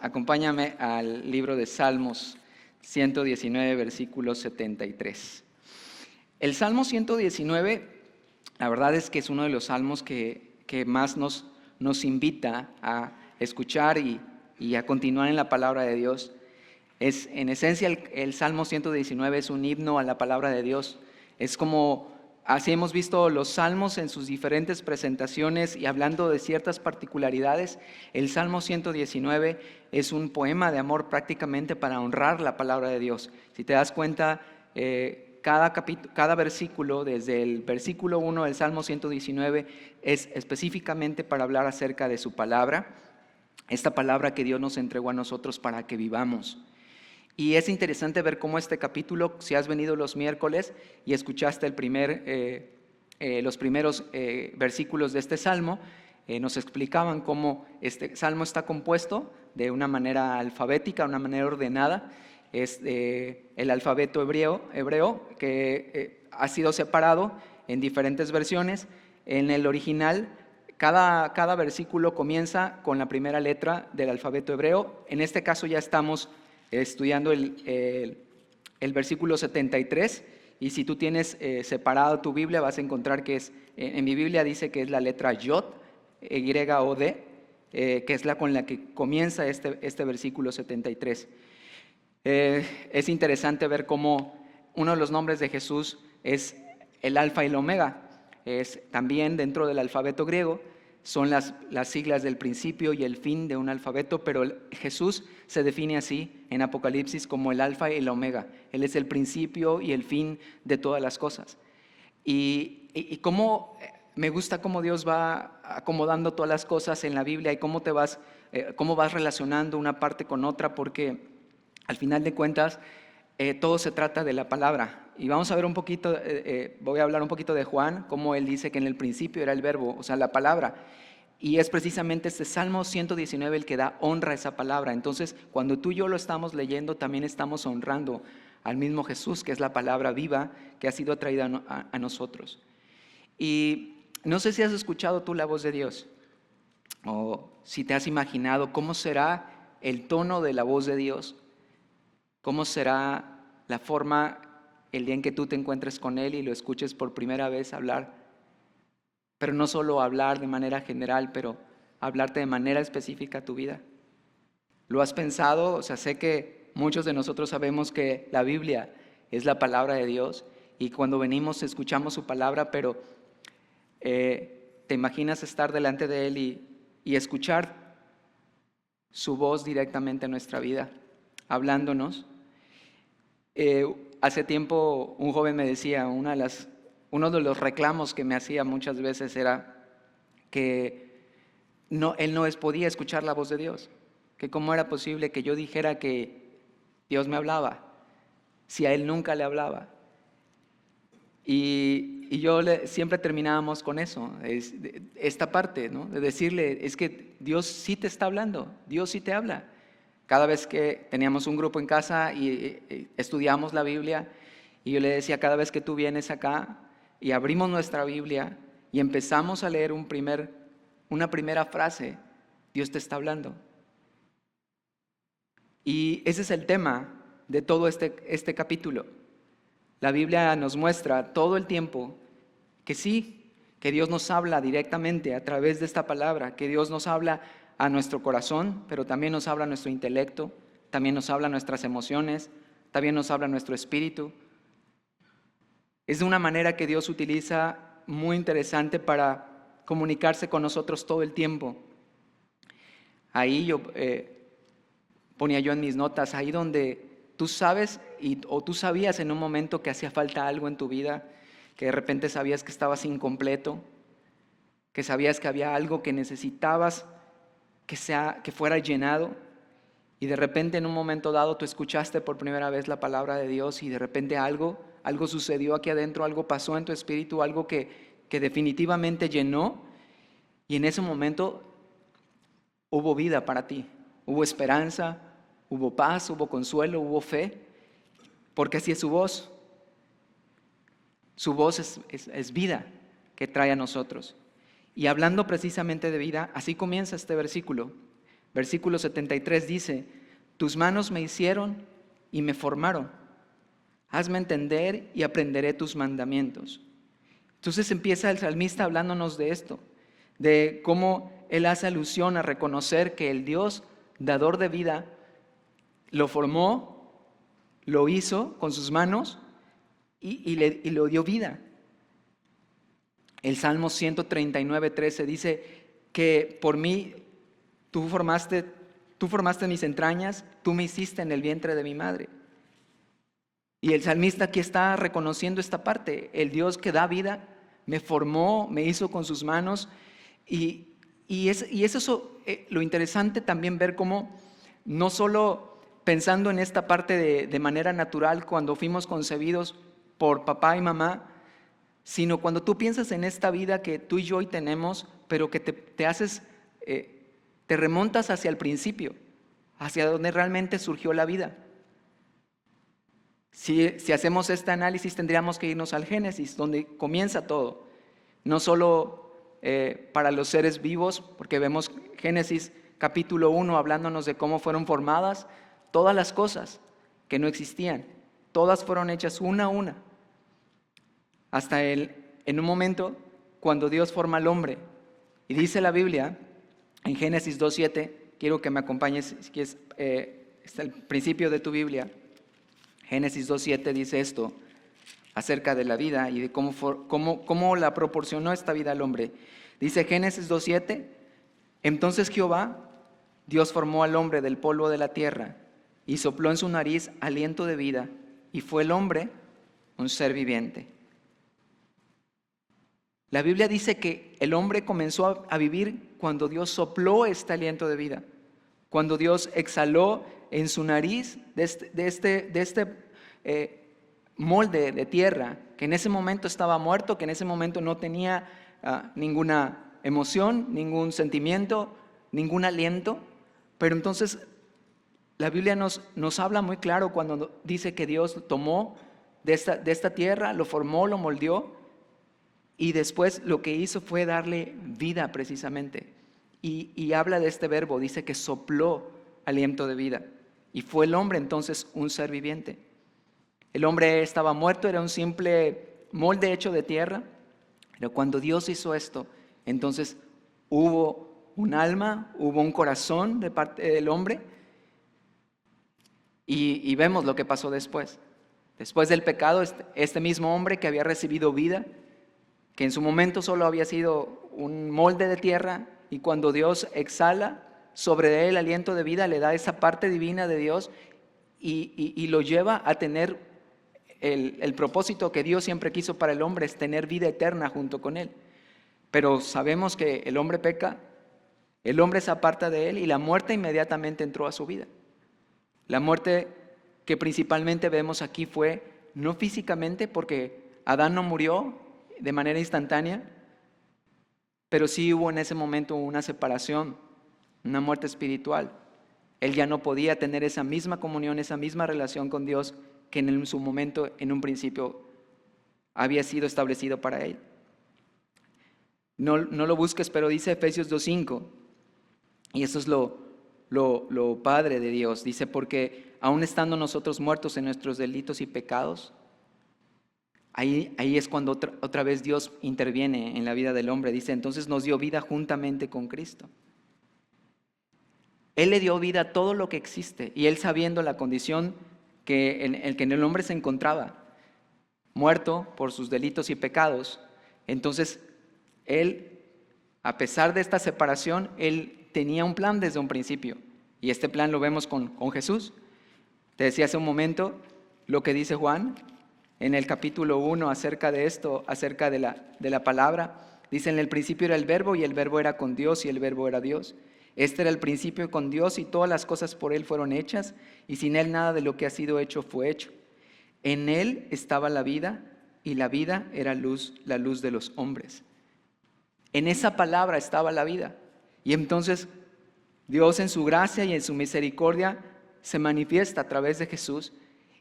acompáñame al libro de Salmos 119, versículo 73. El Salmo 119, la verdad es que es uno de los salmos que más nos invita a escuchar y a continuar en la palabra de Dios. En esencia, el Salmo 119 es un himno a la palabra de Dios. Es como, así hemos visto los salmos en sus diferentes presentaciones y hablando de ciertas particularidades. El Salmo 119 es un poema de amor prácticamente para honrar la palabra de Dios. Si te das cuenta, cada versículo, desde el versículo 1 del Salmo 119, es específicamente para hablar acerca de su palabra, esta palabra que Dios nos entregó a nosotros para que vivamos. Y es interesante ver cómo este capítulo, si has venido los miércoles y escuchaste los primeros versículos de este salmo, nos explicaban cómo este salmo está compuesto de una manera alfabética, una manera ordenada. Es el alfabeto hebreo que ha sido separado en diferentes versiones. En el original, cada versículo comienza con la primera letra del alfabeto hebreo. En este caso ya estamos estudiando el versículo 73, y si tú tienes separado tu Biblia vas a encontrar que en mi Biblia dice que es la letra Yod, Y-O-D, que es la con la que comienza este versículo 73. Es interesante ver cómo uno de los nombres de Jesús es el Alfa y el Omega. Es también dentro del alfabeto griego, son las siglas del principio y el fin de un alfabeto, pero Jesús se define así en Apocalipsis como el Alfa y el Omega. Él es el principio y el fin de todas las cosas. Y cómo me gusta cómo Dios va acomodando todas las cosas en la Biblia y cómo vas relacionando una parte con otra, porque al final de cuentas todo se trata de la palabra. Y vamos a ver un poquito, voy a hablar un poquito de Juan, cómo él dice que en el principio era el verbo, o sea, la palabra. Y es precisamente este Salmo 119 el que da honra a esa palabra. Entonces, cuando tú y yo lo estamos leyendo, también estamos honrando al mismo Jesús, que es la palabra viva que ha sido traída a nosotros. Y no sé si has escuchado tú la voz de Dios, o si te has imaginado cómo será el tono de la voz de Dios, cómo será la forma el día en que tú te encuentres con Él y lo escuches por primera vez hablar. Pero no solo hablar de manera general, pero hablarte de manera específica a tu vida. ¿Lo has pensado? O sea, sé que muchos de nosotros sabemos que la Biblia es la palabra de Dios y cuando venimos escuchamos su palabra, pero ¿te imaginas estar delante de Él y escuchar su voz directamente en nuestra vida, hablándonos? Hace tiempo un joven me decía, uno de los reclamos que me hacía muchas veces era que él no podía escuchar la voz de Dios, que cómo era posible que yo dijera que Dios me hablaba, si a él nunca le hablaba. Y yo siempre terminábamos con eso, esta parte, ¿no? De decirle, es que Dios sí te está hablando, Dios sí te habla. Cada vez que teníamos un grupo en casa y estudiamos la Biblia, y yo le decía, cada vez que tú vienes acá y abrimos nuestra Biblia y empezamos a leer una primera frase, Dios te está hablando. Y ese es el tema de todo este capítulo. La Biblia nos muestra todo el tiempo que sí, que Dios nos habla directamente a través de esta palabra, que Dios nos habla a nuestro corazón, pero también nos habla a nuestro intelecto, también nos habla a nuestras emociones, también nos habla a nuestro espíritu. Es de una manera que Dios utiliza muy interesante para comunicarse con nosotros todo el tiempo. Ahí ponía yo en mis notas, ahí donde tú sabes o tú sabías en un momento que hacía falta algo en tu vida, que de repente sabías que estabas incompleto, que sabías que había algo que necesitabas que fuera llenado, y de repente en un momento dado tú escuchaste por primera vez la palabra de Dios y de repente algo sucedió aquí adentro, algo pasó en tu espíritu, algo que definitivamente llenó, y en ese momento hubo vida para ti, hubo esperanza, hubo paz, hubo consuelo, hubo fe, porque así es su voz. Su voz es vida que trae a nosotros. Y hablando precisamente de vida, así comienza este versículo Versículo 73 dice: tus manos me hicieron y me formaron. Hazme entender y aprenderé tus mandamientos. Entonces empieza el salmista hablándonos de esto, de cómo él hace alusión a reconocer que el Dios dador de vida lo formó, lo hizo con sus manos y lo dio vida. El Salmo 139:13 dice que por mí tú formaste mis entrañas, tú me hiciste en el vientre de mi madre. Y el salmista aquí está reconociendo esta parte, el Dios que da vida, me formó, me hizo con sus manos. Y es eso lo interesante también ver cómo, no solo pensando en esta parte de manera natural cuando fuimos concebidos por papá y mamá, sino cuando tú piensas en esta vida que tú y yo hoy tenemos, pero que te remontas hacia el principio, hacia donde realmente surgió la vida. Si hacemos este análisis, tendríamos que irnos al Génesis, donde comienza todo. No solo para los seres vivos, porque vemos Génesis capítulo 1 hablándonos de cómo fueron formadas todas las cosas que no existían. Todas fueron hechas una a una. Hasta en un momento cuando Dios forma al hombre. Y dice la Biblia, en Génesis 2:7, quiero que me acompañes, si es el principio de tu Biblia. Génesis 2:7 dice esto acerca de la vida y de cómo la proporcionó esta vida al hombre. Dice Génesis 2:7, entonces Jehová, Dios formó al hombre del polvo de la tierra y sopló en su nariz aliento de vida y fue el hombre un ser viviente. La Biblia dice que el hombre comenzó a vivir cuando Dios sopló este aliento de vida, cuando Dios exhaló en su nariz de este molde de tierra, que en ese momento estaba muerto, que en ese momento no tenía ninguna emoción, ningún sentimiento, ningún aliento. Pero entonces la Biblia nos habla muy claro cuando dice que Dios tomó de esta tierra, lo formó, lo moldeó, y después lo que hizo fue darle vida precisamente. Y habla de este verbo, dice que sopló aliento de vida. Y fue el hombre entonces un ser viviente. El hombre estaba muerto, era un simple molde hecho de tierra. Pero cuando Dios hizo esto, entonces hubo un alma, hubo un corazón de parte del hombre. Y vemos lo que pasó después. Después del pecado, este mismo hombre que había recibido vida, que en su momento solo había sido un molde de tierra, y cuando Dios exhala sobre él el aliento de vida, le da esa parte divina de Dios y lo lleva a tener el propósito que Dios siempre quiso para el hombre, es tener vida eterna junto con él. Pero sabemos que el hombre peca, el hombre se aparta de él y la muerte inmediatamente entró a su vida. La muerte que principalmente vemos aquí fue no físicamente, porque Adán no murió de manera instantánea, pero sí hubo en ese momento una separación, una muerte espiritual. Él ya no podía tener esa misma comunión, esa misma relación con Dios que en su momento, en un principio, había sido establecido para él. No lo busques, pero dice Efesios 2:5, y eso es lo padre de Dios. Dice, porque aún estando nosotros muertos en nuestros delitos y pecados, ahí es cuando otra vez Dios interviene en la vida del hombre. Dice, entonces nos dio vida juntamente con Cristo. Él le dio vida a todo lo que existe, y él, sabiendo la condición en que el hombre se encontraba, muerto por sus delitos y pecados, entonces él, a pesar de esta separación, él tenía un plan desde un principio, y este plan lo vemos con Jesús. Te decía hace un momento lo que dice Juan en el capítulo 1 acerca de esto, acerca de la palabra. Dice, en el principio era el verbo, y el verbo era con Dios, y el verbo era Dios. Este era el principio con Dios, y todas las cosas por él fueron hechas, y sin él nada de lo que ha sido hecho fue hecho. En él estaba la vida, y la vida era la luz de los hombres. En esa palabra estaba la vida. Y entonces Dios, en su gracia y en su misericordia, se manifiesta a través de Jesús,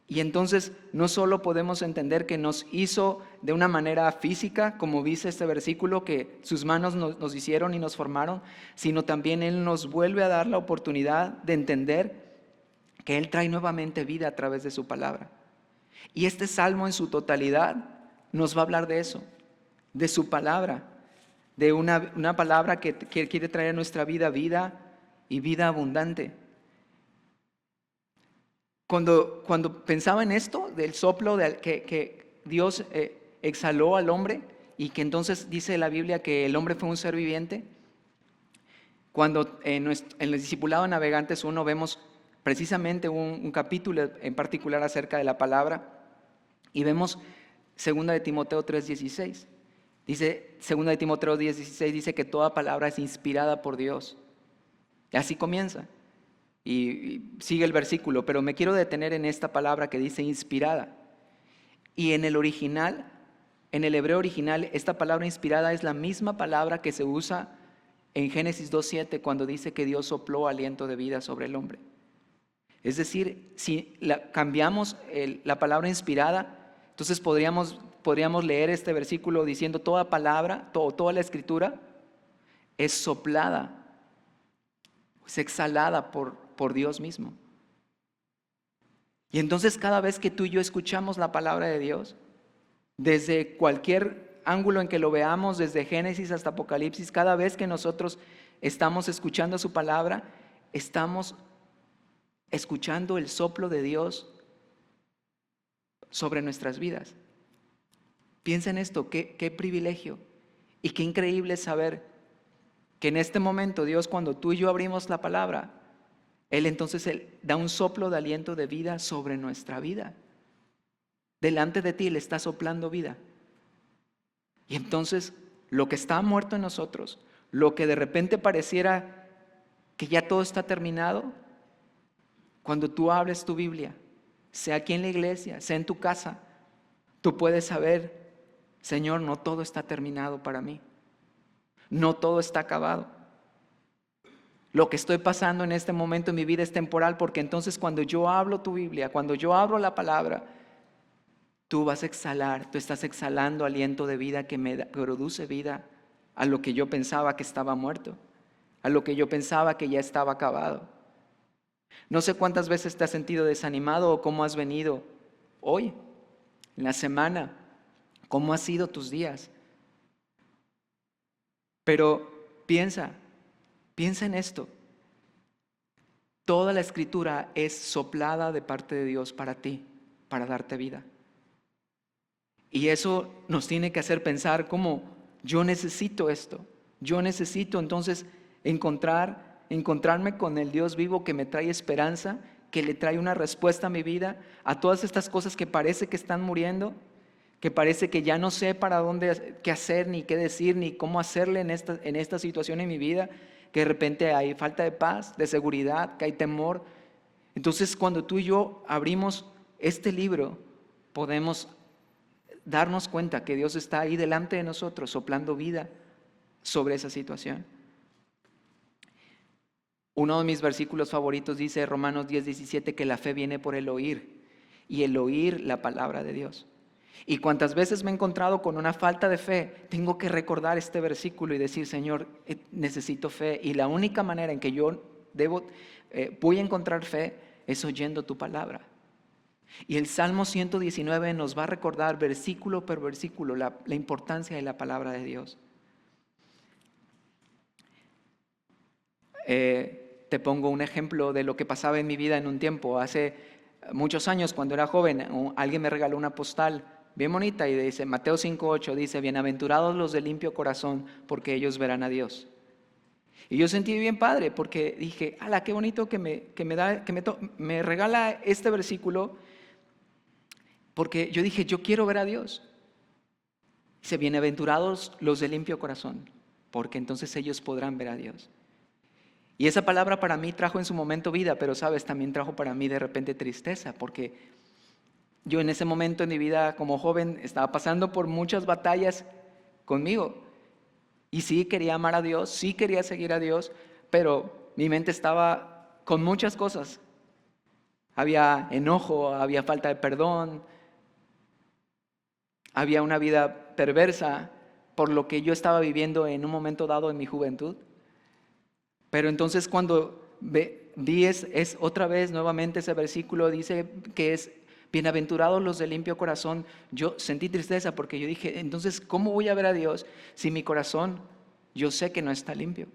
Y entonces no solo podemos entender que nos hizo de una manera física, como dice este versículo, que sus manos nos hicieron y nos formaron, sino también Él nos vuelve a dar la oportunidad de entender que Él trae nuevamente vida a través de su palabra. Y este salmo en su totalidad nos va a hablar de eso, de su palabra, de una palabra que quiere traer a nuestra vida vida y vida abundante. Cuando pensaba en esto, del soplo que Dios exhaló al hombre, y que entonces dice la Biblia que el hombre fue un ser viviente, cuando en el discipulado Navegantes 1 vemos precisamente un capítulo en particular acerca de la palabra, y vemos 2 de Timoteo 3:16. Dice, 2 de Timoteo 3:16 dice que toda palabra es inspirada por Dios. Y así comienza. Y sigue el versículo, pero me quiero detener en esta palabra que dice inspirada. Y en el original, en el hebreo original, esta palabra inspirada es la misma palabra que se usa en Génesis 2:7 cuando dice que Dios sopló aliento de vida sobre el hombre. Es decir, si cambiamos la palabra inspirada, entonces podríamos leer este versículo diciendo toda palabra, toda la escritura es soplada, es exhalada por Dios mismo. Y entonces cada vez que tú y yo escuchamos la palabra de Dios, desde cualquier ángulo en que lo veamos, desde Génesis hasta Apocalipsis, cada vez que nosotros estamos escuchando su palabra, estamos escuchando el soplo de Dios sobre nuestras vidas. Piensa en esto, qué privilegio y qué increíble saber que en este momento Dios, cuando tú y yo abrimos la palabra, Él da un soplo de aliento de vida sobre nuestra vida. Delante de ti le está soplando vida. Y entonces lo que está muerto en nosotros, lo que de repente pareciera que ya todo está terminado, cuando tú abres tu Biblia, sea aquí en la iglesia, sea en tu casa, tú puedes saber, Señor, no todo está terminado para mí. No todo está acabado. Lo que estoy pasando en este momento en mi vida es temporal, porque entonces cuando yo hablo tu Biblia, cuando yo abro la palabra, tú vas a exhalar, tú estás exhalando aliento de vida que me produce vida a lo que yo pensaba que estaba muerto, a lo que yo pensaba que ya estaba acabado. No sé cuántas veces te has sentido desanimado o cómo has venido hoy, en la semana, cómo han sido tus días. Pero piensa en esto. Toda la escritura es soplada de parte de Dios para ti, para darte vida. Y eso nos tiene que hacer pensar como yo necesito esto. Yo necesito entonces encontrarme con el Dios vivo que me trae esperanza, que le trae una respuesta a mi vida, a todas estas cosas que parece que están muriendo, que parece que ya no sé para dónde, qué hacer, ni qué decir, ni cómo hacerle en esta situación en mi vida, que de repente hay falta de paz, de seguridad, que hay temor. Entonces, cuando tú y yo abrimos este libro, podemos darnos cuenta que Dios está ahí delante de nosotros, soplando vida sobre esa situación. Uno de mis versículos favoritos dice, Romanos 10:17, que la fe viene por el oír, y el oír la palabra de Dios. Y cuantas veces me he encontrado con una falta de fe, tengo que recordar este versículo y decir, Señor, necesito fe. Y la única manera en que yo voy a encontrar fe es oyendo tu palabra. Y el Salmo 119 nos va a recordar versículo por versículo la importancia de la palabra de Dios. Te pongo un ejemplo de lo que pasaba en mi vida en un tiempo. Hace muchos años, cuando era joven, alguien me regaló una postal bien bonita y dice, Mateo 5:8 dice, bienaventurados los de limpio corazón, porque ellos verán a Dios. Y yo sentí bien padre, porque dije, ala, qué bonito que me regala este versículo, porque yo dije, yo quiero ver a Dios. Dice, bienaventurados los de limpio corazón, porque entonces ellos podrán ver a Dios. Y esa palabra para mí trajo en su momento vida, pero sabes, también trajo para mí de repente tristeza, porque yo en ese momento en mi vida como joven estaba pasando por muchas batallas conmigo. Y sí quería amar a Dios, sí quería seguir a Dios, pero mi mente estaba con muchas cosas había enojo, había falta de perdón, había una vida perversa por lo que yo estaba viviendo en un momento dado en mi juventud. Pero entonces cuando vi es otra vez nuevamente ese versículo, dice que es bienaventurados los de limpio corazón. Yo sentí tristeza porque yo dije, entonces, ¿cómo voy a ver a Dios si mi corazón yo sé que no está limpio?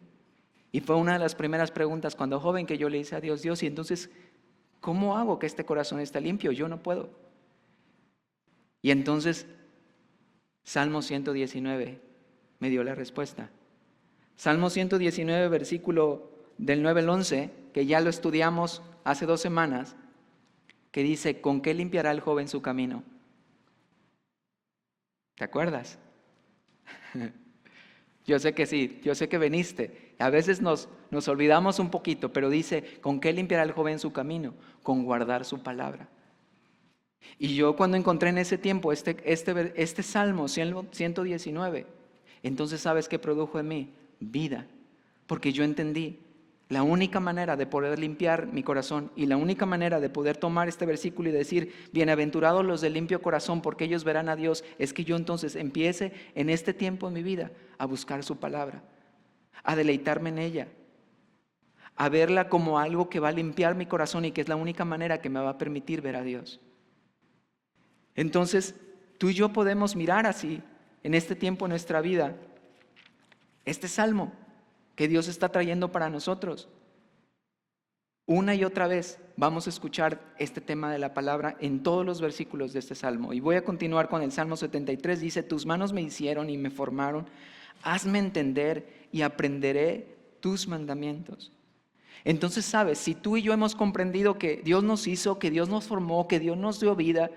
Y fue una de las primeras preguntas cuando joven que yo le hice a Dios, Dios, y entonces, ¿cómo hago que este corazón esté limpio? Yo no puedo. Y entonces, Salmo 119 me dio la respuesta. Salmo 119, versículo del 9 al 11, que ya lo estudiamos hace 2 semanas, que dice, ¿con qué limpiará el joven su camino? ¿Te acuerdas? Yo sé que sí, yo sé que viniste. A veces nos olvidamos un poquito, pero dice, ¿con qué limpiará el joven su camino? Con guardar su palabra. Y yo cuando encontré en ese tiempo este Salmo 119, entonces ¿sabes qué produjo en mí? Vida. Porque yo entendí la única manera de poder limpiar mi corazón y la única manera de poder tomar este versículo y decir, bienaventurados los de limpio corazón porque ellos verán a Dios, es que yo entonces empiece en este tiempo en mi vida a buscar su palabra, a deleitarme en ella, a verla como algo que va a limpiar mi corazón y que es la única manera que me va a permitir ver a Dios. Entonces, tú y yo podemos mirar así en este tiempo en nuestra vida este salmo que Dios está trayendo para nosotros. Una y otra vez vamos a escuchar este tema de la palabra en todos los versículos de este salmo. Y voy a continuar con el Salmo 73. Dice, tus manos me hicieron y me formaron. Hazme entender y aprenderé tus mandamientos. Entonces, sabes, si tú y yo hemos comprendido que Dios nos hizo, que Dios nos formó, que Dios nos dio vida,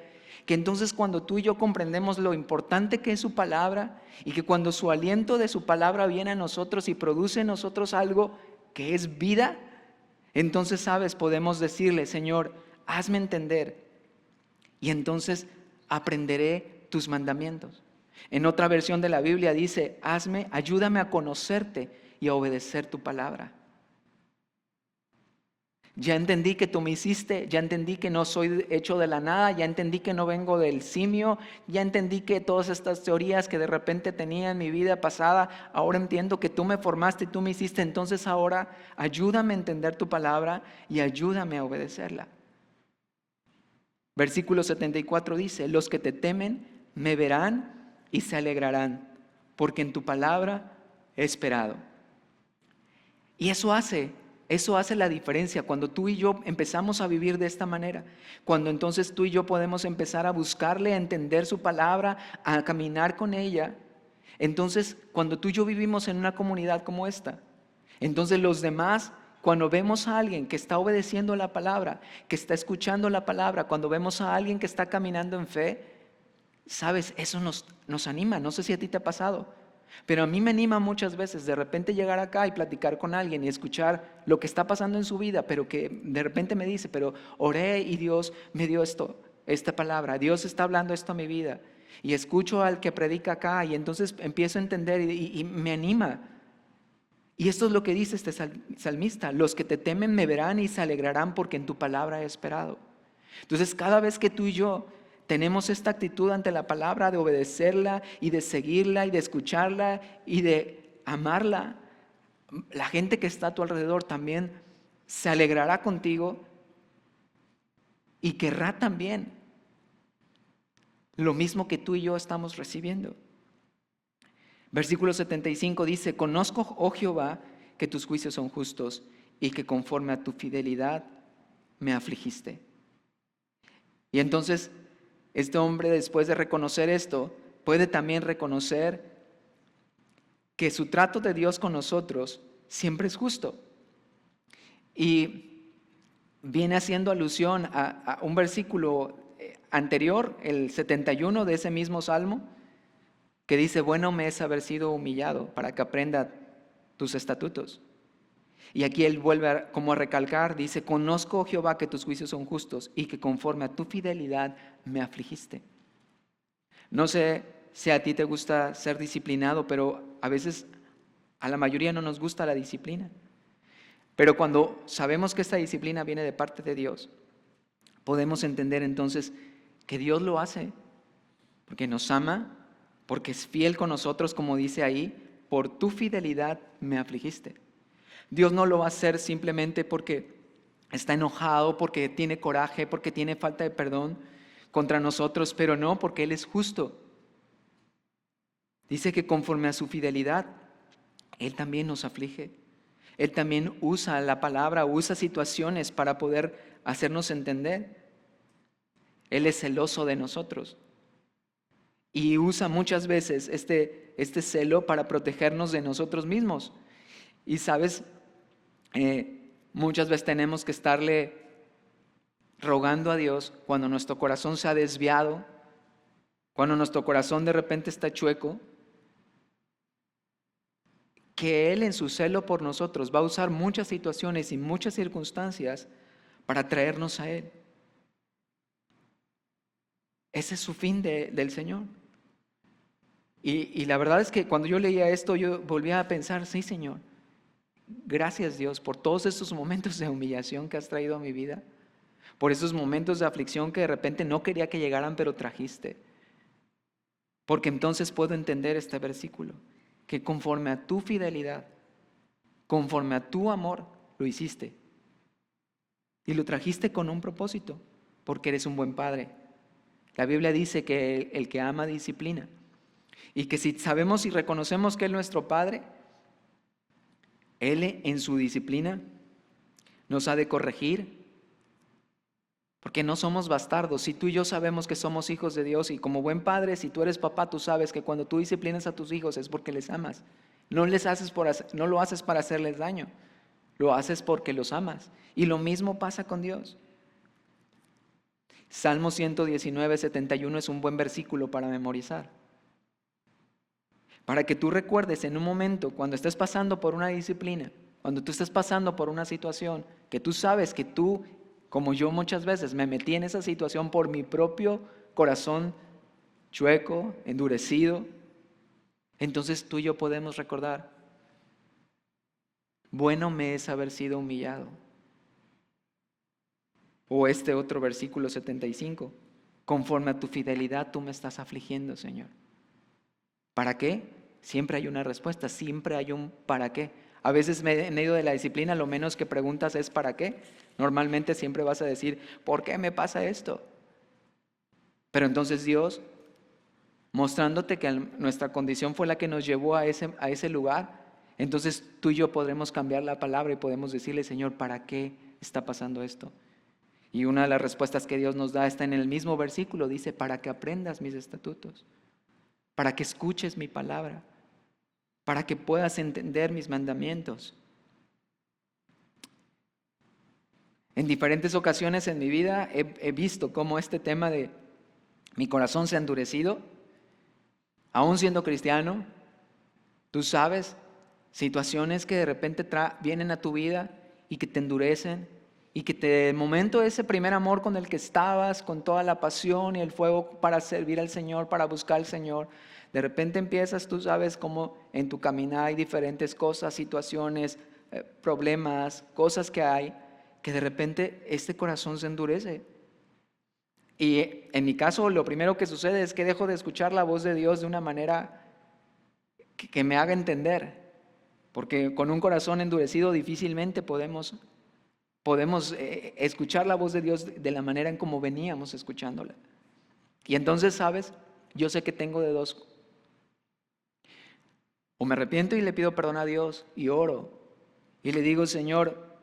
que entonces cuando tú y yo comprendemos lo importante que es su palabra y que cuando su aliento de su palabra viene a nosotros y produce en nosotros algo que es vida, entonces, sabes, podemos decirle, Señor, hazme entender y entonces aprenderé tus mandamientos. En otra versión de la Biblia dice, ayúdame a conocerte y a obedecer tu palabra. Ya entendí que tú me hiciste, ya entendí que no soy hecho de la nada, ya entendí que no vengo del simio, ya entendí que todas estas teorías que de repente tenía en mi vida pasada, ahora entiendo que tú me formaste y tú me hiciste, entonces ahora ayúdame a entender tu palabra y ayúdame a obedecerla. Versículo 74 dice, los que te temen me verán y se alegrarán, porque en tu palabra he esperado. Y eso hace la diferencia cuando tú y yo empezamos a vivir de esta manera. Cuando entonces tú y yo podemos empezar a buscarle, a entender su palabra, a caminar con ella. Entonces, cuando tú y yo vivimos en una comunidad como esta, entonces los demás, cuando vemos a alguien que está obedeciendo la palabra, que está escuchando la palabra, cuando vemos a alguien que está caminando en fe, sabes, eso nos anima. No sé si a ti te ha pasado. Pero a mí me anima muchas veces de repente llegar acá y platicar con alguien y escuchar lo que está pasando en su vida, pero que de repente me dice, pero oré y Dios me dio esta palabra, Dios está hablando esto a mi vida. Y escucho al que predica acá y entonces empiezo a entender y me anima. Y esto es lo que dice este salmista, los que te temen me verán y se alegrarán porque en tu palabra he esperado. Entonces cada vez que tú y yo tenemos esta actitud ante la palabra de obedecerla y de seguirla y de escucharla y de amarla, la gente que está a tu alrededor también se alegrará contigo y querrá también lo mismo que tú y yo estamos recibiendo. Versículo 75 dice, conozco, oh Jehová, que tus juicios son justos y que conforme a tu fidelidad me afligiste. Y entonces este hombre, después de reconocer esto, puede también reconocer que su trato de Dios con nosotros siempre es justo. Y viene haciendo alusión a un versículo anterior, el 71 de ese mismo salmo, que dice, bueno me es haber sido humillado para que aprenda tus estatutos. Y aquí él vuelve como a recalcar, dice, conozco, oh Jehová, que tus juicios son justos y que conforme a tu fidelidad me afligiste. No sé si a ti te gusta ser disciplinado, pero a veces a la mayoría no nos gusta la disciplina. Pero cuando sabemos que esta disciplina viene de parte de Dios, podemos entender entonces que Dios lo hace porque nos ama, porque es fiel con nosotros, como dice ahí, por tu fidelidad me afligiste. Dios no lo va a hacer simplemente porque está enojado, porque tiene coraje, porque tiene falta de perdón contra nosotros, pero no, porque Él es justo. Dice que conforme a su fidelidad, Él también nos aflige. Él también usa la palabra, usa situaciones para poder hacernos entender. Él es celoso de nosotros y usa muchas veces este celo para protegernos de nosotros mismos. Y sabes, muchas veces tenemos que estarle rogando a Dios cuando nuestro corazón se ha desviado, cuando nuestro corazón de repente está chueco, que Él en su celo por nosotros va a usar muchas situaciones y muchas circunstancias para traernos a Él. Ese es su fin del Señor. Y la verdad es que cuando yo leía esto, yo volvía a pensar, sí, Señor, gracias Dios por todos estos momentos de humillación que has traído a mi vida, por esos momentos de aflicción que de repente no quería que llegaran, pero trajiste. Porque entonces puedo entender este versículo, que conforme a tu fidelidad, conforme a tu amor, lo hiciste. Y lo trajiste con un propósito, porque eres un buen padre. La Biblia dice que el que ama disciplina. Y que si sabemos y reconocemos que Él es nuestro Padre, Él en su disciplina nos ha de corregir, porque no somos bastardos. Si tú y yo sabemos que somos hijos de Dios, y como buen padre, si tú eres papá, tú sabes que cuando tú disciplinas a tus hijos es porque les amas. No lo haces para hacerles daño, lo haces porque los amas. Y lo mismo pasa con Dios. Salmo 119, 71 es un buen versículo para memorizar. Para que tú recuerdes en un momento, cuando estés pasando por una disciplina, cuando tú estés pasando por una situación, que tú sabes que tú, como yo muchas veces, me metí en esa situación por mi propio corazón chueco, endurecido, entonces tú y yo podemos recordar, bueno me es haber sido humillado. O este otro versículo 75, conforme a tu fidelidad tú me estás afligiendo, Señor. ¿Para qué? Siempre hay una respuesta, siempre hay un ¿para qué? A veces en medio de la disciplina lo menos que preguntas es ¿para qué? Normalmente siempre vas a decir ¿por qué me pasa esto? Pero entonces Dios, mostrándote que nuestra condición fue la que nos llevó a ese lugar, entonces tú y yo podremos cambiar la palabra y podemos decirle, Señor, ¿para qué está pasando esto? Y una de las respuestas que Dios nos da está en el mismo versículo, dice, para que aprendas mis estatutos, para que escuches mi palabra, para que puedas entender mis mandamientos. En diferentes ocasiones en mi vida he visto cómo este tema de mi corazón se ha endurecido, aún siendo cristiano. Tú sabes, situaciones que de repente vienen a tu vida y que te endurecen y que de momento ese primer amor con el que estabas, con toda la pasión y el fuego para servir al Señor, para buscar al Señor, de repente empiezas, tú sabes cómo en tu caminar hay diferentes cosas, situaciones, problemas, cosas que hay, que de repente este corazón se endurece. Y en mi caso lo primero que sucede es que dejo de escuchar la voz de Dios de una manera que me haga entender, porque con un corazón endurecido difícilmente podemos escuchar la voz de Dios de la manera en como veníamos escuchándola. Y entonces, ¿sabes? Yo sé que tengo de dos. O me arrepiento y le pido perdón a Dios y oro. Y le digo, Señor,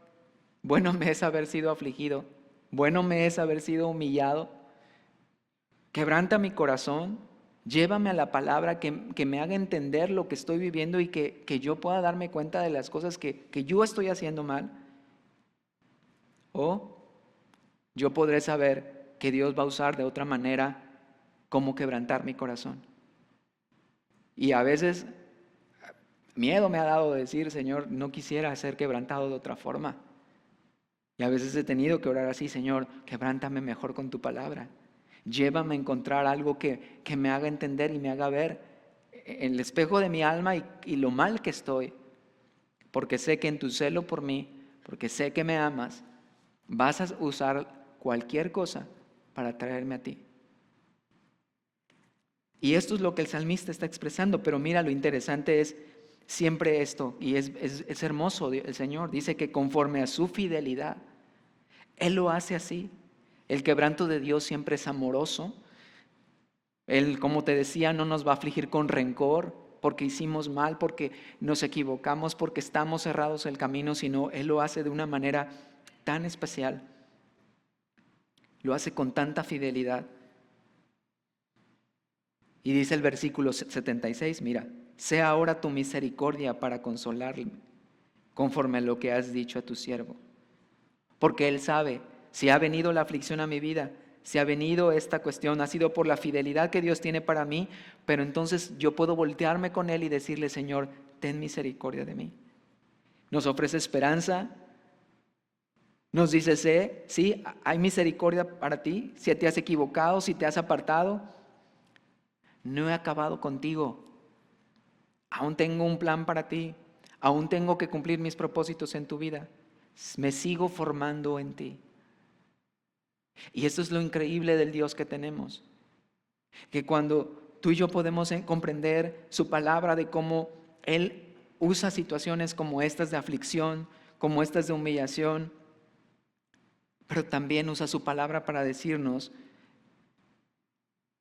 bueno me es haber sido afligido. Bueno me es haber sido humillado. Quebranta mi corazón. Llévame a la palabra que me haga entender lo que estoy viviendo y que yo pueda darme cuenta de las cosas que yo estoy haciendo mal. O yo podré saber que Dios va a usar de otra manera cómo quebrantar mi corazón. Y a veces miedo me ha dado decir, Señor, no quisiera ser quebrantado de otra forma. Y a veces he tenido que orar así, Señor, quebrántame mejor con tu palabra. Llévame a encontrar algo que me haga entender y me haga ver en el espejo de mi alma y lo mal que estoy. Porque sé que en tu celo por mí, porque sé que me amas, vas a usar cualquier cosa para traerme a ti. Y esto es lo que el salmista está expresando, pero mira, lo interesante es siempre esto, y es hermoso. El Señor dice que conforme a su fidelidad, Él lo hace así. El quebranto de Dios siempre es amoroso. Él, como te decía, no nos va a afligir con rencor porque hicimos mal, porque nos equivocamos, porque estamos cerrados el camino, sino Él lo hace de una manera tan especial. Lo hace con tanta fidelidad. Y dice el versículo 76, mira, sea ahora tu misericordia para consolarme, conforme a lo que has dicho a tu siervo. Porque Él sabe, si ha venido la aflicción a mi vida, si ha venido esta cuestión, ha sido por la fidelidad que Dios tiene para mí, pero entonces yo puedo voltearme con Él y decirle, Señor, ten misericordia de mí. Nos ofrece esperanza, nos dice, sí, hay misericordia para ti, si te has equivocado, si te has apartado, no he acabado contigo, aún tengo un plan para ti, aún tengo que cumplir mis propósitos en tu vida, me sigo formando en ti. Y esto es lo increíble del Dios que tenemos, que cuando tú y yo podemos comprender su palabra de cómo Él usa situaciones como estas de aflicción, como estas de humillación, pero también usa su palabra para decirnos,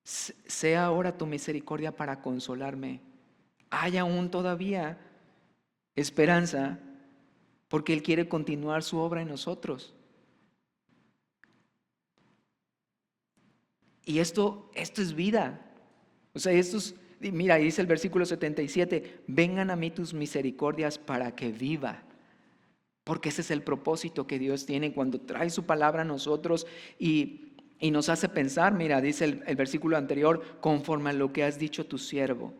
sea ahora tu misericordia para consolarme. Hay aún todavía esperanza porque Él quiere continuar su obra en nosotros. Y esto es vida. O sea, mira, dice el versículo 77, vengan a mí tus misericordias para que viva. Porque ese es el propósito que Dios tiene cuando trae su palabra a nosotros y nos hace pensar. Mira, dice el versículo anterior, conforme a lo que has dicho tu siervo.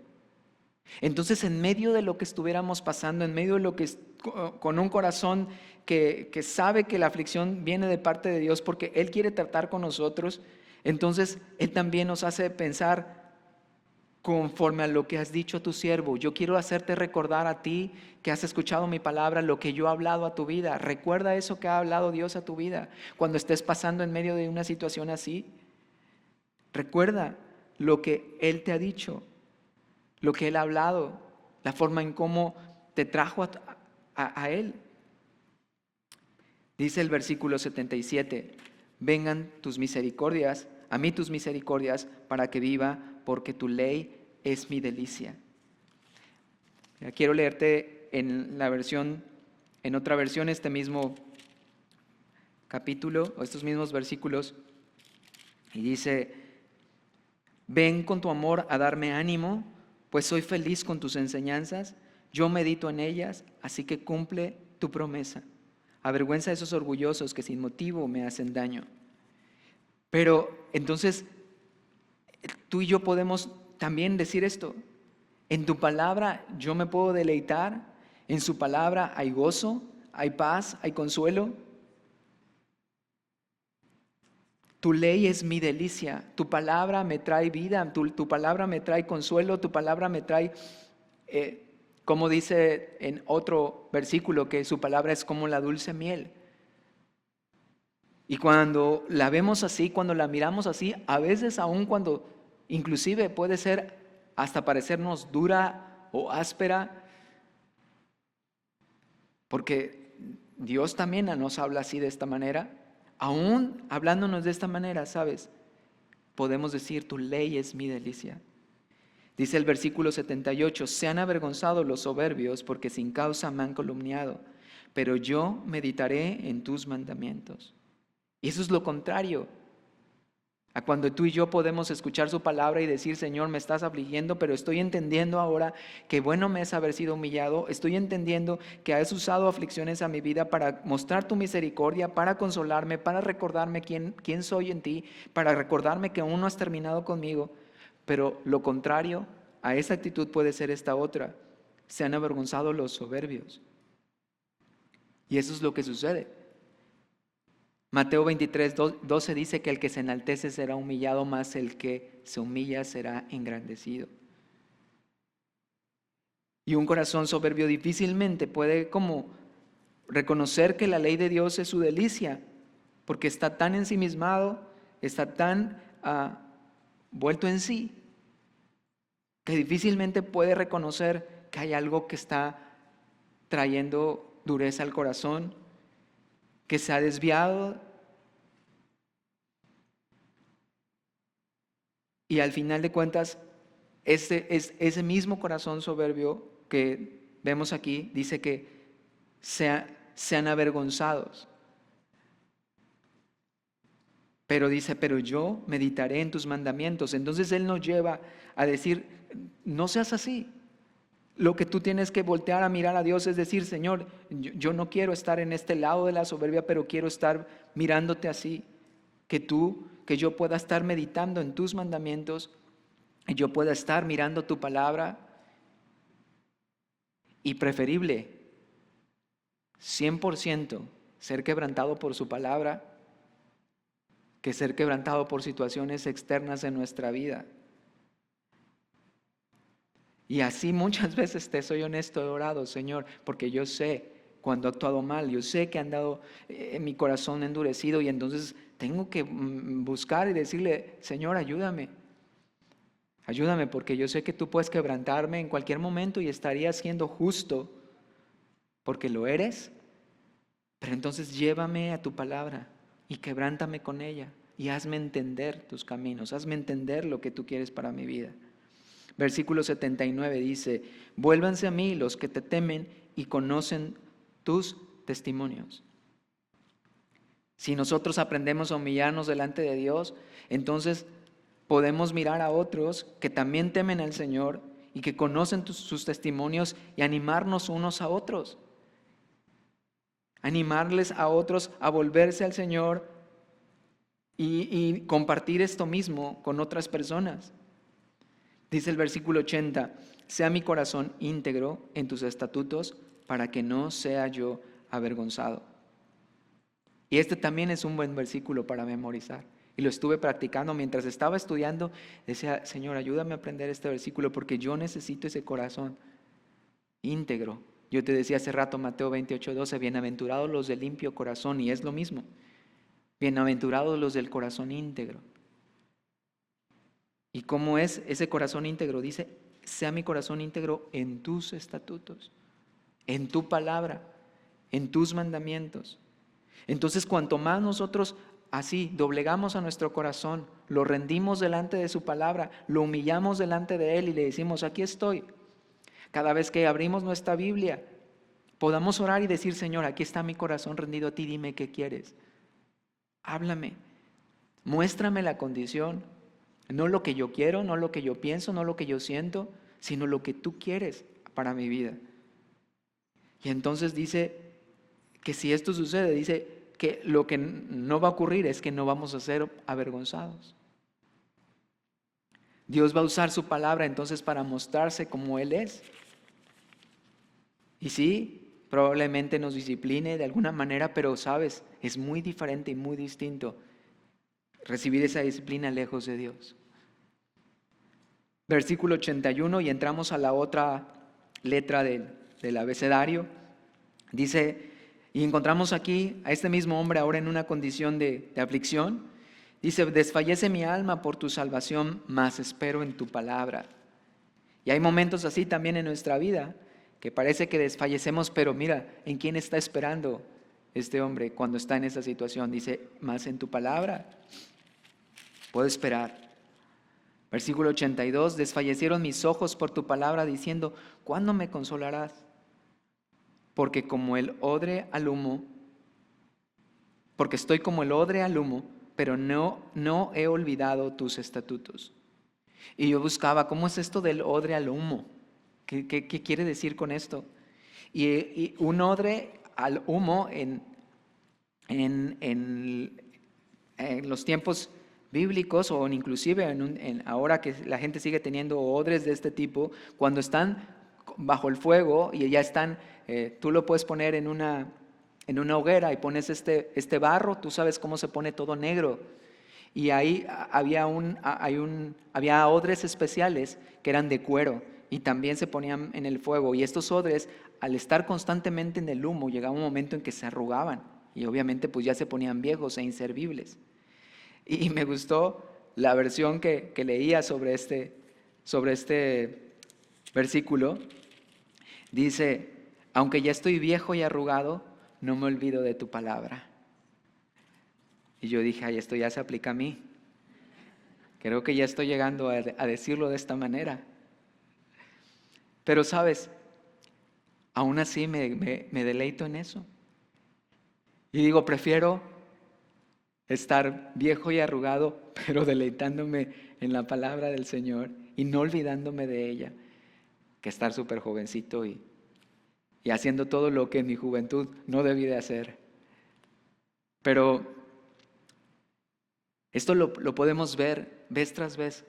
Entonces, en medio de lo que estuviéramos pasando, en medio de lo que con un corazón que sabe que la aflicción viene de parte de Dios porque Él quiere tratar con nosotros, entonces Él también nos hace pensar conforme a lo que has dicho a tu siervo. Yo quiero hacerte recordar a ti que has escuchado mi palabra, lo que yo he hablado a tu vida. Recuerda eso que ha hablado Dios a tu vida. Cuando estés pasando en medio de una situación así, recuerda lo que Él te ha dicho, lo que Él ha hablado, la forma en cómo te trajo a Él. Dice el versículo 77, vengan tus misericordias, a mí tus misericordias, para que viva, porque tu ley es mi delicia. Quiero leerte en otra versión, este mismo capítulo, o estos mismos versículos, y dice, ven con tu amor a darme ánimo, pues soy feliz con tus enseñanzas, yo medito en ellas, así que cumple tu promesa. Avergüenza a esos orgullosos que sin motivo me hacen daño. Pero entonces, tú y yo podemos también decir esto, en tu palabra yo me puedo deleitar, en su palabra hay gozo, hay paz, hay consuelo. Tu ley es mi delicia, tu palabra me trae vida, tu palabra me trae consuelo, tu palabra me trae, como dice en otro versículo, que su palabra es como la dulce miel. Y cuando la vemos así, cuando la miramos así, a veces aún cuando inclusive puede ser hasta parecernos dura o áspera, porque Dios también nos habla así de esta manera, aún hablándonos de esta manera, ¿sabes? Podemos decir, tu ley es mi delicia. Dice el versículo 78, se han avergonzado los soberbios porque sin causa me han calumniado, pero yo meditaré en tus mandamientos. Y eso es lo contrario a cuando tú y yo podemos escuchar su palabra y decir, Señor, me estás afligiendo, pero estoy entendiendo ahora que bueno me es haber sido humillado, estoy entendiendo que has usado aflicciones a mi vida para mostrar tu misericordia, para consolarme, para recordarme quién soy en ti, para recordarme que aún no has terminado conmigo. Pero lo contrario a esa actitud puede ser esta otra, se han avergonzado los soberbios. Y eso es lo que sucede. Mateo 23, 12 dice que el que se enaltece será humillado, mas el que se humilla será engrandecido. Y un corazón soberbio difícilmente puede como reconocer que la ley de Dios es su delicia, porque está tan ensimismado, está tan vuelto en sí, que difícilmente puede reconocer que hay algo que está trayendo dureza al corazón, que se ha desviado. Y al final de cuentas, ese mismo corazón soberbio que vemos aquí, dice que sean avergonzados. Pero dice, pero yo meditaré en tus mandamientos. Entonces Él nos lleva a decir, no seas así. Lo que tú tienes que voltear a mirar a Dios es decir, Señor, yo no quiero estar en este lado de la soberbia, pero quiero estar mirándote así. Que yo pueda estar meditando en tus mandamientos y yo pueda estar mirando tu palabra y preferible 100% ser quebrantado por su palabra que ser quebrantado por situaciones externas en nuestra vida. Y así muchas veces, te soy honesto, he orado, Señor, porque yo sé cuando he actuado mal, yo sé que han dado en mi corazón endurecido y entonces tengo que buscar y decirle, Señor, ayúdame. Ayúdame porque yo sé que tú puedes quebrantarme en cualquier momento y estaría siendo justo porque lo eres, pero entonces llévame a tu palabra y quebrántame con ella y hazme entender tus caminos, hazme entender lo que tú quieres para mi vida. Versículo 79 dice, vuélvanse a mí los que te temen y conocen tus testimonios. Si nosotros aprendemos a humillarnos delante de Dios, entonces podemos mirar a otros que también temen al Señor y que conocen sus testimonios y animarnos unos a otros. Animarles a otros a volverse al Señor y compartir esto mismo con otras personas. Dice el versículo 80, sea mi corazón íntegro en tus estatutos para que no sea yo avergonzado. Y este también es un buen versículo para memorizar. Y lo estuve practicando mientras estaba estudiando. Decía, Señor, ayúdame a aprender este versículo porque yo necesito ese corazón íntegro. Yo te decía hace rato, Mateo 28:12, bienaventurados los de limpio corazón, y es lo mismo. Bienaventurados los del corazón íntegro. ¿Y cómo es ese corazón íntegro? Dice, sea mi corazón íntegro en tus estatutos, en tu palabra, en tus mandamientos. Entonces, cuanto más nosotros así doblegamos a nuestro corazón, lo rendimos delante de su palabra, lo humillamos delante de Él y le decimos, aquí estoy. Cada vez que abrimos nuestra Biblia, podamos orar y decir, Señor, aquí está mi corazón rendido a ti, dime qué quieres. Háblame, muéstrame la condición, no lo que yo quiero, no lo que yo pienso, no lo que yo siento, sino lo que tú quieres para mi vida. Y entonces dice que si esto sucede, dice que lo que no va a ocurrir es que no vamos a ser avergonzados. Dios va a usar su palabra entonces para mostrarse como Él es. Y sí, probablemente nos discipline de alguna manera, pero sabes, es muy diferente y muy distinto recibir esa disciplina lejos de Dios. Versículo 81, y entramos a la otra letra del abecedario. Dice, y encontramos aquí a este mismo hombre ahora en una condición de aflicción. Dice, desfallece mi alma por tu salvación, mas espero en tu palabra. Y hay momentos así también en nuestra vida, que parece que desfallecemos, pero mira, ¿en quién está esperando este hombre cuando está en esa situación? Dice, mas en tu palabra puedo esperar. Versículo 82, desfallecieron mis ojos por tu palabra, diciendo, ¿cuándo me consolarás? Porque estoy como el odre al humo, pero no he olvidado tus estatutos. Y yo buscaba, ¿cómo es esto del odre al humo? ¿Qué quiere decir con esto? Y un odre al humo en los tiempos bíblicos o inclusive ahora que la gente sigue teniendo odres de este tipo, cuando están bajo el fuego y ya están, tú lo puedes poner en una hoguera y pones este barro, tú sabes cómo se pone todo negro. Y ahí había odres especiales que eran de cuero y también se ponían en el fuego. Y estos odres, al estar constantemente en el humo, llegaba un momento en que se arrugaban. y obviamente pues ya se ponían viejos e inservibles. Y me gustó la versión que leía sobre este versículo. Dice, aunque ya estoy viejo y arrugado, no me olvido de tu palabra. Y yo dije, ay, esto ya se aplica a mí. Creo que ya estoy llegando a decirlo de esta manera. Pero sabes, aún así me deleito en eso. Y digo, prefiero estar viejo y arrugado, pero deleitándome en la palabra del Señor y no olvidándome de ella, que estar súper jovencito y haciendo todo lo que en mi juventud no debí de hacer. Pero esto lo podemos ver vez tras vez.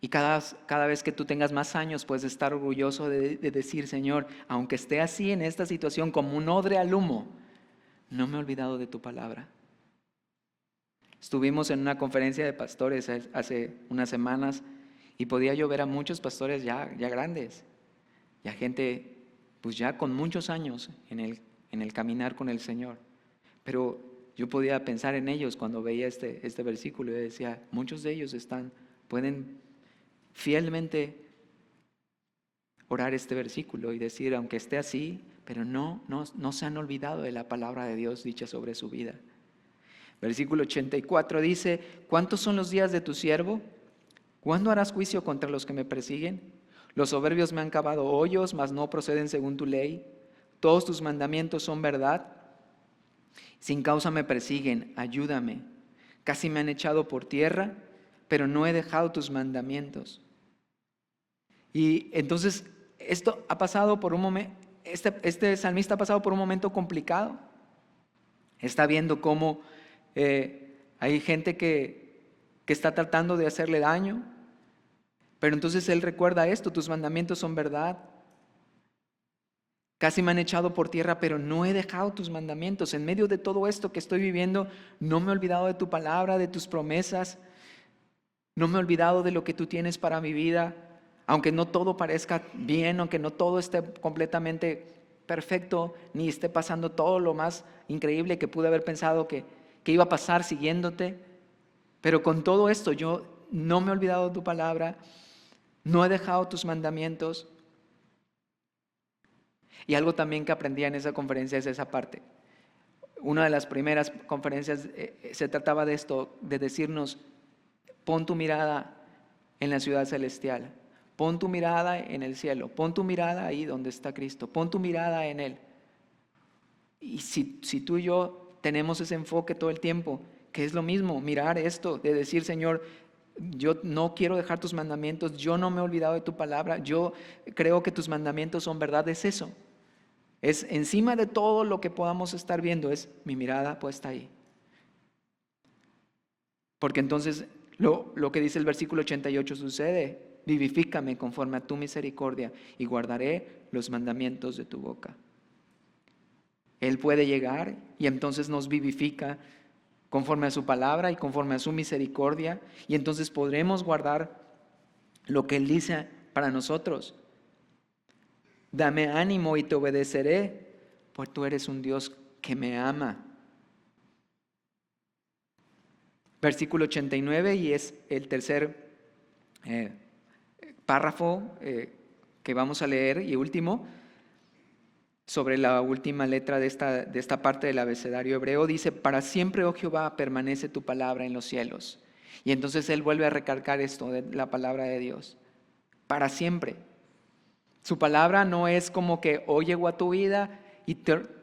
Y cada vez que tú tengas más años, puedes estar orgulloso de decir, Señor, aunque esté así en esta situación como un odre al humo, no me he olvidado de tu palabra. Estuvimos en una conferencia de pastores hace unas semanas y podía yo ver a muchos pastores ya grandes, ya gente pues ya con muchos años en el caminar con el Señor. Pero yo podía pensar en ellos cuando veía este versículo y decía, muchos de ellos pueden fielmente orar este versículo y decir, aunque esté así, pero no se han olvidado de la palabra de Dios dicha sobre su vida. Versículo 84 dice, ¿cuántos son los días de tu siervo? ¿Cuándo harás juicio contra los que me persiguen? Los soberbios me han cavado hoyos, mas no proceden según tu ley. Todos tus mandamientos son verdad. Sin causa me persiguen, ayúdame. Casi me han echado por tierra, pero no he dejado tus mandamientos. Y entonces esto ha pasado por un momento, este salmista ha pasado por un momento complicado. Está viendo cómo hay gente que está tratando de hacerle daño, pero entonces él recuerda esto, tus mandamientos son verdad. Casi me han echado por tierra, pero no he dejado tus mandamientos. En medio de todo esto que estoy viviendo, no me he olvidado de tu palabra, de tus promesas. No me he olvidado de lo que tú tienes para mi vida. Aunque no todo parezca bien, aunque no todo esté completamente perfecto, ni esté pasando todo lo más increíble que pude haber pensado que iba a pasar siguiéndote. Pero con todo esto yo no me he olvidado de tu palabra, no he dejado tus mandamientos. Y algo también que aprendí en esa conferencia es esa parte. Una de las primeras conferencias se trataba de esto, de decirnos, pon tu mirada en la ciudad celestial, pon tu mirada en el cielo, pon tu mirada ahí donde está Cristo, pon tu mirada en Él. Y si tú y yo tenemos ese enfoque todo el tiempo, que es lo mismo, mirar esto, de decir, Señor, yo no quiero dejar tus mandamientos, yo no me he olvidado de tu palabra, yo creo que tus mandamientos son verdad, es eso. Es encima de todo lo que podamos estar viendo, es mi mirada puesta ahí. Porque entonces lo que dice el versículo 88 sucede, vivifícame conforme a tu misericordia y guardaré los mandamientos de tu boca. Él puede llegar y entonces nos vivifica conforme a su palabra y conforme a su misericordia, y entonces podremos guardar lo que Él dice para nosotros. Dame ánimo y te obedeceré, pues tú eres un Dios que me ama. Versículo 89, y es el tercer párrafo que vamos a leer y último, sobre la última letra de esta parte del abecedario hebreo, dice, para siempre, oh Jehová, permanece tu palabra en los cielos. Y entonces él vuelve a recalcar esto de la palabra de Dios, para siempre. Su palabra no es como que hoy llegó a tu vida y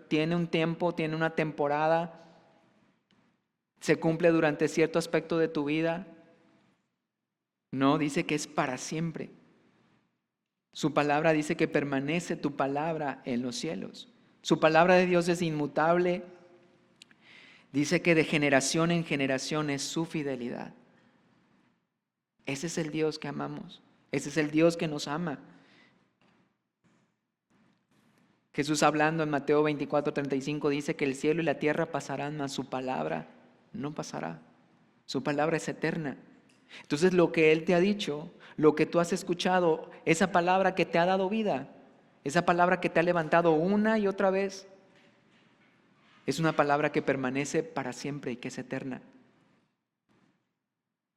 tiene un tiempo, tiene una temporada, se cumple durante cierto aspecto de tu vida. No, dice que es para siempre. Su palabra dice que permanece tu palabra en los cielos. Su palabra de Dios es inmutable. Dice que de generación en generación es su fidelidad. Ese es el Dios que amamos. Ese es el Dios que nos ama. Jesús hablando en Mateo 24:35 dice que el cielo y la tierra pasarán, mas su palabra no pasará. Su palabra es eterna. Entonces lo que Él te ha dicho, lo que tú has escuchado, esa palabra que te ha dado vida, esa palabra que te ha levantado una y otra vez, Es una palabra que permanece para siempre y que es eterna.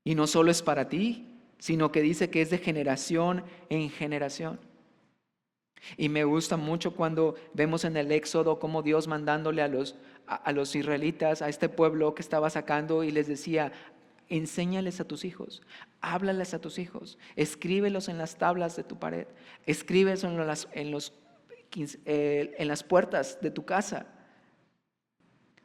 Y no solo es para ti, sino que dice que es de generación en generación. Y me gusta mucho cuando vemos en el Éxodo cómo Dios mandándole a los israelitas, a este pueblo que estaba sacando, y les decía: enséñales a tus hijos, háblales a tus hijos, escríbelos en las tablas de tu pared, escríbelos en las puertas de tu casa.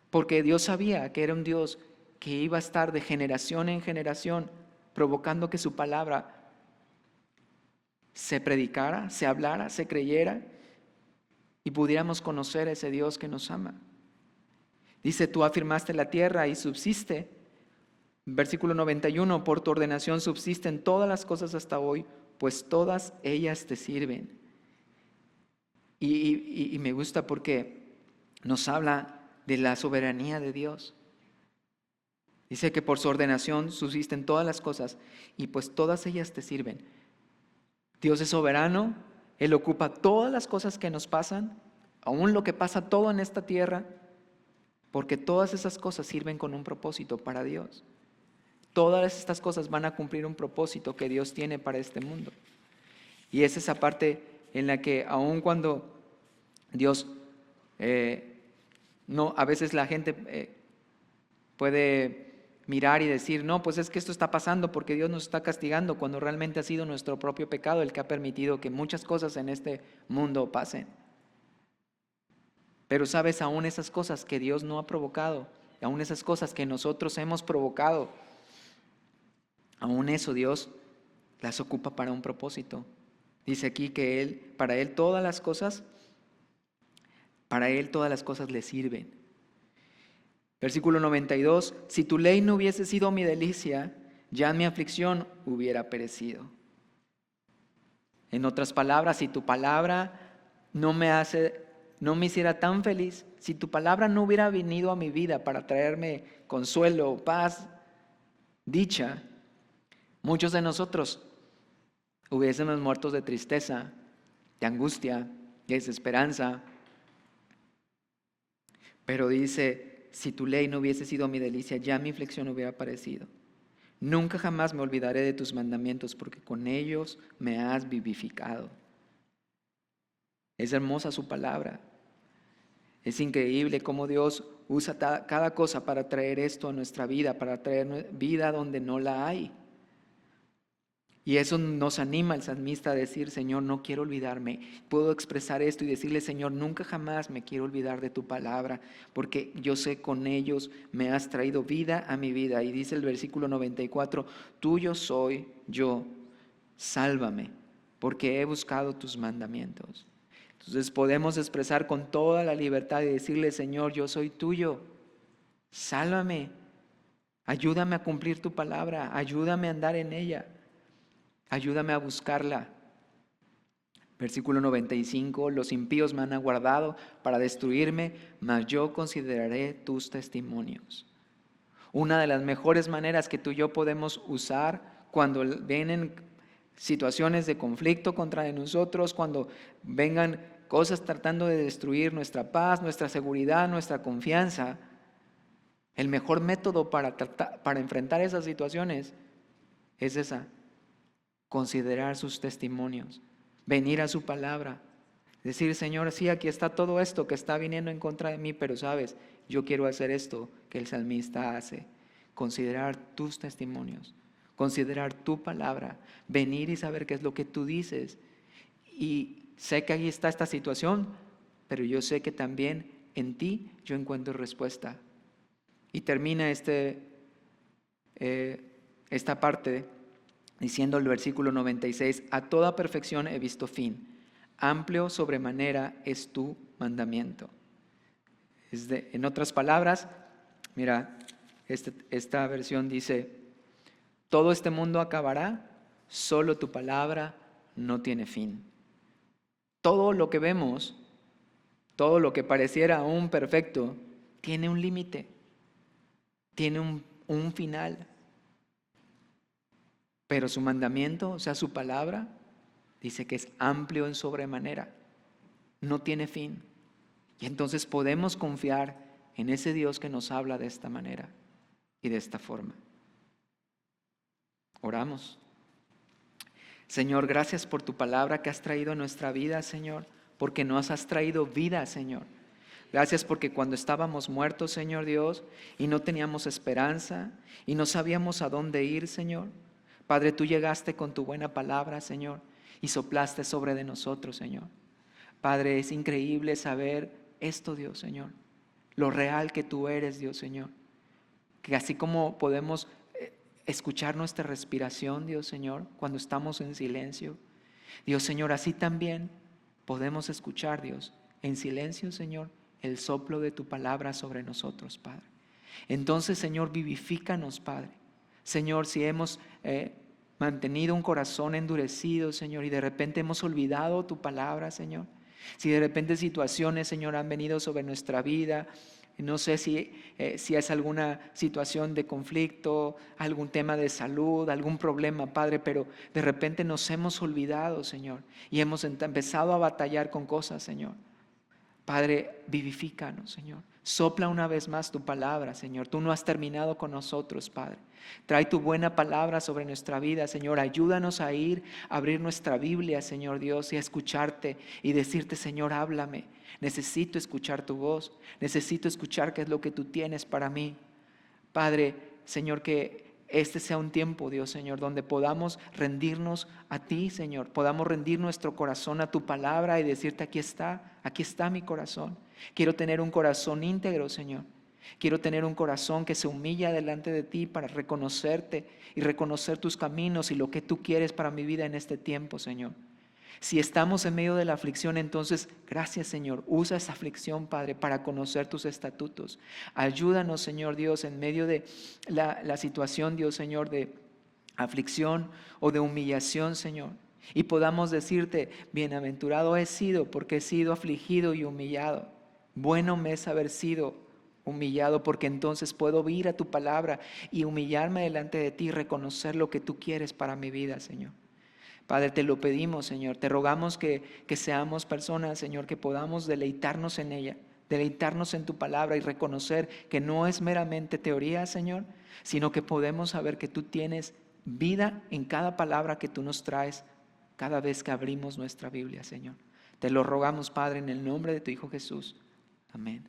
Porque Dios sabía que era un Dios que iba a estar de generación en generación, provocando que su palabra se predicara, se hablara, se creyera y pudiéramos conocer a ese Dios que nos ama. Dice: tú afirmaste la tierra y subsiste. Versículo 91, por tu ordenación subsisten todas las cosas hasta hoy, pues todas ellas te sirven. Y me gusta porque nos habla de la soberanía de Dios. Dice que por su ordenación subsisten todas las cosas y pues todas ellas te sirven. Dios es soberano, Él ocupa todas las cosas que nos pasan, aún lo que pasa todo en esta tierra, porque todas esas cosas sirven con un propósito para Dios. Todas estas cosas van a cumplir un propósito que Dios tiene para este mundo. Y es esa parte en la que aun cuando Dios, no, a veces la gente puede mirar y decir: no, pues es que esto está pasando porque Dios nos está castigando, cuando realmente ha sido nuestro propio pecado el que ha permitido que muchas cosas en este mundo pasen. Pero sabes, aún esas cosas que Dios no ha provocado, aún esas cosas que nosotros hemos provocado, aún eso Dios las ocupa para un propósito. Dice aquí que para Él todas las cosas le sirven. Versículo 92, si tu ley no hubiese sido mi delicia, ya en mi aflicción hubiera perecido. En otras palabras, si tu palabra no me hiciera tan feliz, si tu palabra no hubiera venido a mi vida para traerme consuelo, paz, dicha, muchos de nosotros hubiésemos muertos de tristeza, de angustia, de desesperanza. Pero dice: si tu ley no hubiese sido mi delicia, ya mi aflicción hubiera parecido. Nunca jamás me olvidaré de tus mandamientos, porque con ellos me has vivificado. Es hermosa su palabra. Es increíble cómo Dios usa cada cosa para traer esto a nuestra vida, para traer vida donde no la hay. Y eso nos anima el salmista a decir: Señor, no quiero olvidarme. Puedo expresar esto y decirle: Señor, nunca jamás me quiero olvidar de tu palabra, porque yo sé con ellos me has traído vida a mi vida. Y dice el versículo 94, tuyo soy yo, sálvame, porque he buscado tus mandamientos. Entonces podemos expresar con toda la libertad y decirle: Señor, yo soy tuyo, sálvame, ayúdame a cumplir tu palabra, ayúdame a andar en ella. Ayúdame a buscarla. Versículo 95, los impíos me han aguardado para destruirme, mas yo consideraré tus testimonios. Una de las mejores maneras que tú y yo podemos usar cuando vienen situaciones de conflicto contra nosotros, cuando vengan cosas tratando de destruir nuestra paz, nuestra seguridad, nuestra confianza, el mejor método para enfrentar esas situaciones es esa: considerar sus testimonios, venir a su palabra, decir: Señor, sí, aquí está todo esto que está viniendo en contra de mí, pero sabes, yo quiero hacer esto que el salmista hace: considerar tus testimonios, considerar tu palabra, venir y saber qué es lo que tú dices. Y sé que ahí está esta situación, pero yo sé que también en ti yo encuentro respuesta. Y termina esta parte diciendo el versículo 96, a toda perfección he visto fin, amplio sobremanera es tu mandamiento. En otras palabras, mira, esta versión dice: todo este mundo acabará, solo tu palabra no tiene fin. Todo lo que vemos, todo lo que pareciera aún perfecto, tiene un límite, tiene un final. Pero su mandamiento, o sea, su palabra, dice que es amplio en sobremanera, no tiene fin. Y entonces podemos confiar en ese Dios que nos habla de esta manera y de esta forma. Oramos. Señor, gracias por tu palabra que has traído a nuestra vida, Señor, porque nos has traído vida, Señor. Gracias porque cuando estábamos muertos, Señor Dios, y no teníamos esperanza y no sabíamos a dónde ir, Señor, Padre, tú llegaste con tu buena palabra, Señor, y soplaste sobre de nosotros, Señor. Padre, es increíble saber esto, Dios, Señor, lo real que tú eres, Dios, Señor, que así como podemos escuchar nuestra respiración, Dios, Señor, cuando estamos en silencio, Dios, Señor, así también podemos escuchar, Dios, en silencio, Señor, el soplo de tu palabra sobre nosotros, Padre. Entonces, Señor, vivifícanos, Padre. Señor, si hemos mantenido un corazón endurecido, Señor, y de repente hemos olvidado tu palabra, Señor, si de repente situaciones, Señor, han venido sobre nuestra vida, no sé si es alguna situación de conflicto, algún tema de salud, algún problema, Padre, pero de repente nos hemos olvidado, Señor, y hemos empezado a batallar con cosas, Señor. Padre, vivifícanos, Señor. Sopla una vez más tu palabra, Señor. Tú no has terminado con nosotros, Padre. Trae tu buena palabra sobre nuestra vida, Señor. Ayúdanos a abrir nuestra Biblia, Señor Dios, y a escucharte y decirte, Señor, háblame. Necesito escuchar tu voz. Necesito escuchar qué es lo que tú tienes para mí. Padre, Señor, que este sea un tiempo, Dios, Señor, donde podamos rendirnos a ti, Señor. Podamos rendir nuestro corazón a tu palabra y decirte, aquí está mi corazón. Quiero tener un corazón íntegro, Señor. Quiero tener un corazón que se humilla delante de ti para reconocerte y reconocer tus caminos y lo que tú quieres para mi vida en este tiempo, Señor. Si estamos en medio de la aflicción, entonces, gracias, Señor. Usa esa aflicción, Padre, para conocer tus estatutos. Ayúdanos, Señor Dios, en medio de la situación, Dios, Señor, de aflicción o de humillación, Señor. Y podamos decirte, bienaventurado he sido porque he sido afligido y humillado. Bueno me es haber sido humillado porque entonces puedo ir a tu palabra y humillarme delante de ti y reconocer lo que tú quieres para mi vida, Señor. Padre, te lo pedimos, Señor. Te rogamos que seamos personas, Señor, que podamos deleitarnos en ella, deleitarnos en tu palabra y reconocer que no es meramente teoría, Señor, sino que podemos saber que tú tienes vida en cada palabra que tú nos traes cada vez que abrimos nuestra Biblia, Señor. Te lo rogamos, Padre, en el nombre de tu Hijo Jesús. Amén.